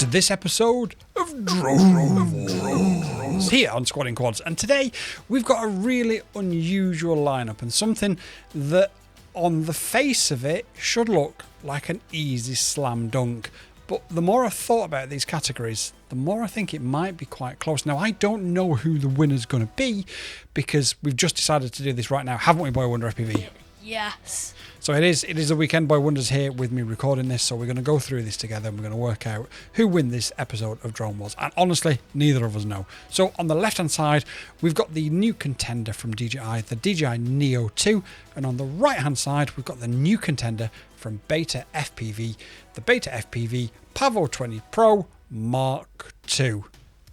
to this episode of Drone Wars here on Squatting Quads, and today we've got a really unusual lineup and something that on the face of it should look like an easy slam dunk, but the more I've thought about these categories, the more I think it might be quite close. Now, I don't know who the winner's going to be because we've just decided to do this right now, haven't we, BoyWonderFPV? Yes. So it is a weekend. Boy Wonders here with me recording this, so we're going to go through this together and we're going to work out who win this episode of Drone Wars. And honestly, neither of us know. So on the left hand side, we've got the new contender from DJI, the DJI Neo 2, and on the right hand side, we've got the new contender from Betafpv, the Betafpv Pavo20 Pro Mk2.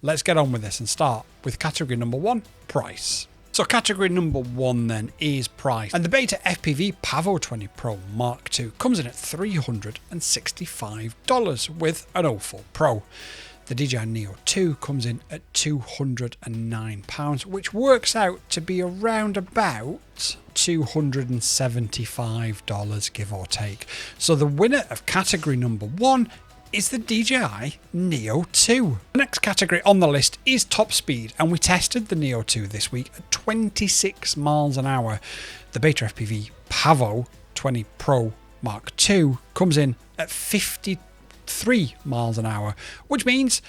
Let's get on with this and start with category number 1, price. So category number 1 then is price, and the Betafpv Pavo20 Pro Mk2 comes in at $365 with an 04 Pro. The DJI Neo 2 comes in at £209, which works out to be around about $275, give or take. So the winner of category number 1 is the DJI Neo 2. The next category on the list is top speed, and we tested the Neo 2 this week at 26 miles an hour. The Betafpv Pavo20 Pro Mark 2 comes in at 53 miles an hour, which means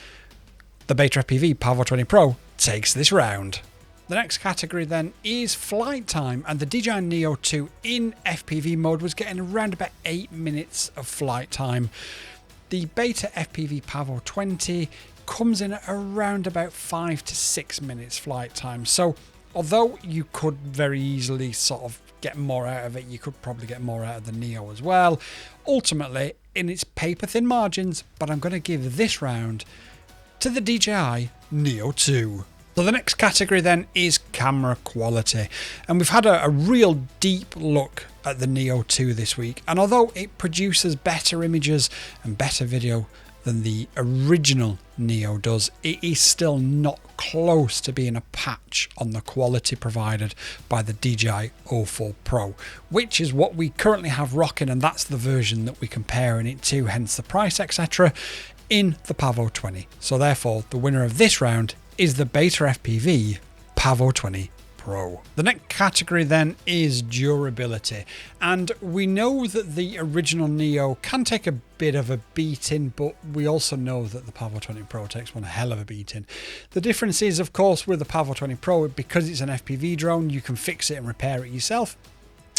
the Betafpv Pavo20 Pro takes this round. The next category then is flight time, and the DJI Neo 2 in FPV mode was getting around about 8 minutes of flight time. The Betafpv Pavo20 comes in at around about 5 to 6 minutes flight time. So although you could very easily sort of get more out of it, you could probably get more out of the Neo as well. Ultimately, in its paper thin margins, but I'm going to give this round to the DJI Neo 2. So the next category then is camera quality, and we've had a real deep look at the Neo 2 this week, and although it produces better images and better video than the original Neo does, it is still not close to being a patch on the quality provided by the DJI 04 Pro, which is what we currently have rocking, and that's the version that we're comparing it to, hence the price, etc., in the Pavo20. So therefore, the winner of this round is the Betafpv Pavo20 Pro. The next category then is durability, and we know that the original Neo can take a bit of a beating, but we also know that the Pavo20 Pro takes one hell of a beating. The difference is, of course, with the Pavo20 Pro, because it's an FPV drone, you can fix it and repair it yourself.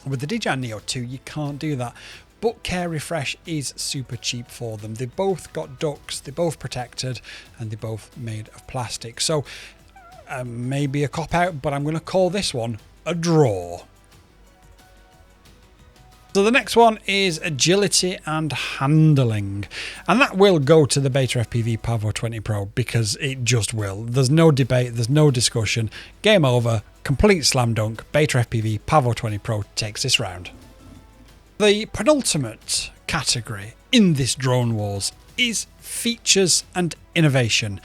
With the DJI Neo 2, you can't do that. But care refresh is super cheap for them. They both got ducts, they're both protected, and they're both made of plastic. So maybe a cop out, but I'm going to call this one a draw. So the next one is agility and handling, and that will go to the Betafpv Pavo20 Pro because it just will. There's no debate, there's no discussion. Game over, complete slam dunk. Betafpv Pavo20 Pro takes this round. The penultimate category in this Drone Wars is features and innovation.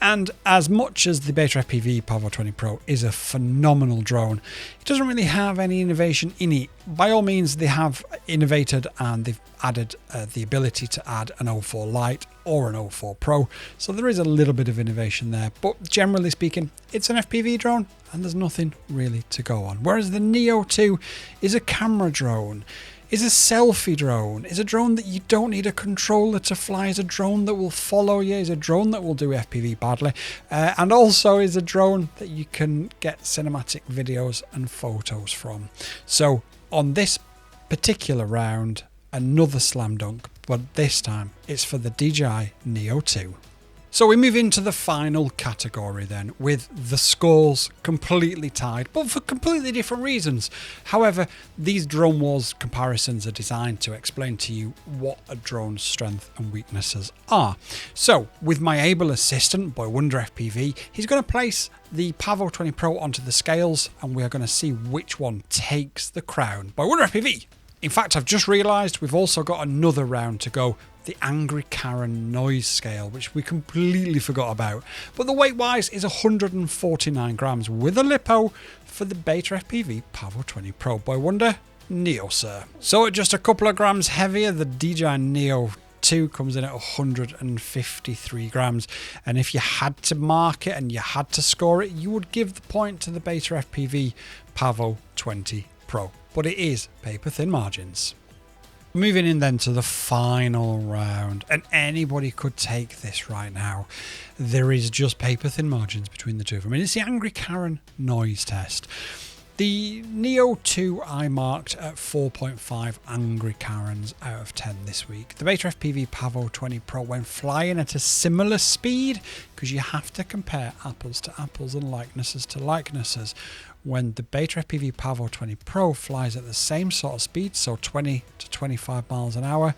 And as much as the Betafpv Pavo20 Pro is a phenomenal drone, it doesn't really have any innovation in it. By all means, they have innovated and they've added the ability to add an 04 Lite or an 04 Pro. So there is a little bit of innovation there, but generally speaking, it's an FPV drone and there's nothing really to go on. Whereas the Neo 2 is a camera drone, is a selfie drone, is a drone that you don't need a controller to fly, is a drone that will follow you, is a drone that will do FPV badly, and also is a drone that you can get cinematic videos and photos from. So on this particular round, another slam dunk, but this time it's for the DJI Neo 2. So we move into the final category then, with the scores completely tied, but for completely different reasons. However, these Drone Wars comparisons are designed to explain to you what a drone's strengths and weaknesses are. So with my able assistant, BoyWonderFPV, he's going to place the Pavo20 Pro onto the scales, and we are going to see which one takes the crown. BoyWonderFPV! In fact, I've just realised we've also got another round to go, the Angry Karen noise scale, which we completely forgot about. But the weight-wise is 149 grams with a lipo for the Betafpv Pavo20 Pro. BoyWonder, Neo, sir. So at just a couple of grams heavier, the DJI Neo 2 comes in at 153 grams. And if you had to mark it and you had to score it, you would give the point to the Betafpv Pavo20 Pro. But it is paper thin margins. Moving in then to the final round, and anybody could take this right now. There is just paper thin margins between the two of them. And it's the Angry Karen noise test. The Neo 2 I marked at 4.5 Angry Karens out of 10 this week. The Betafpv Pavo20 Pro went flying at a similar speed, because you have to compare apples to apples and likenesses to likenesses. When the Betafpv Pavo20 Pro flies at the same sort of speed, so 20 to 25 miles an hour,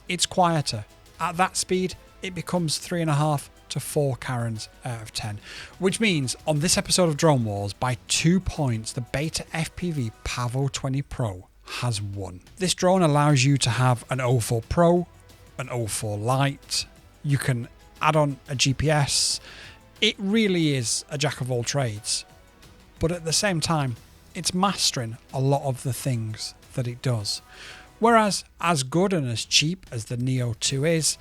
it's quieter. At that speed, it becomes 3.5 to 4 Karens out of 10, which means on this episode of Drone Wars, by 2 points, the Betafpv Pavo20 Pro has won. This drone allows you to have an 04 Pro, an 04 Lite. You can add on a GPS. It really is a jack of all trades. But at the same time, it's mastering a lot of the things that it does. Whereas, as good and as cheap as the Neo 2 is,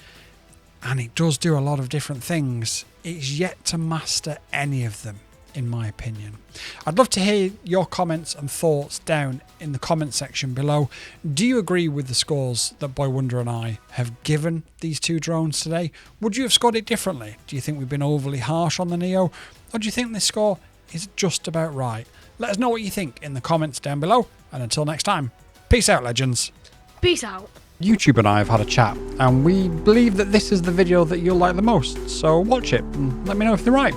and it does do a lot of different things, it's yet to master any of them, in my opinion. I'd love to hear your comments and thoughts down in the comment section below. Do you agree with the scores that BoyWonder and I have given these two drones today? Would you have scored it differently? Do you think we've been overly harsh on the Neo? Or do you think this score is just about right? Let us know what you think in the comments down below. And until next time, peace out, legends. Peace out. YouTube and I have had a chat, and we believe that this is the video that you'll like the most. So watch it and let me know if they're right.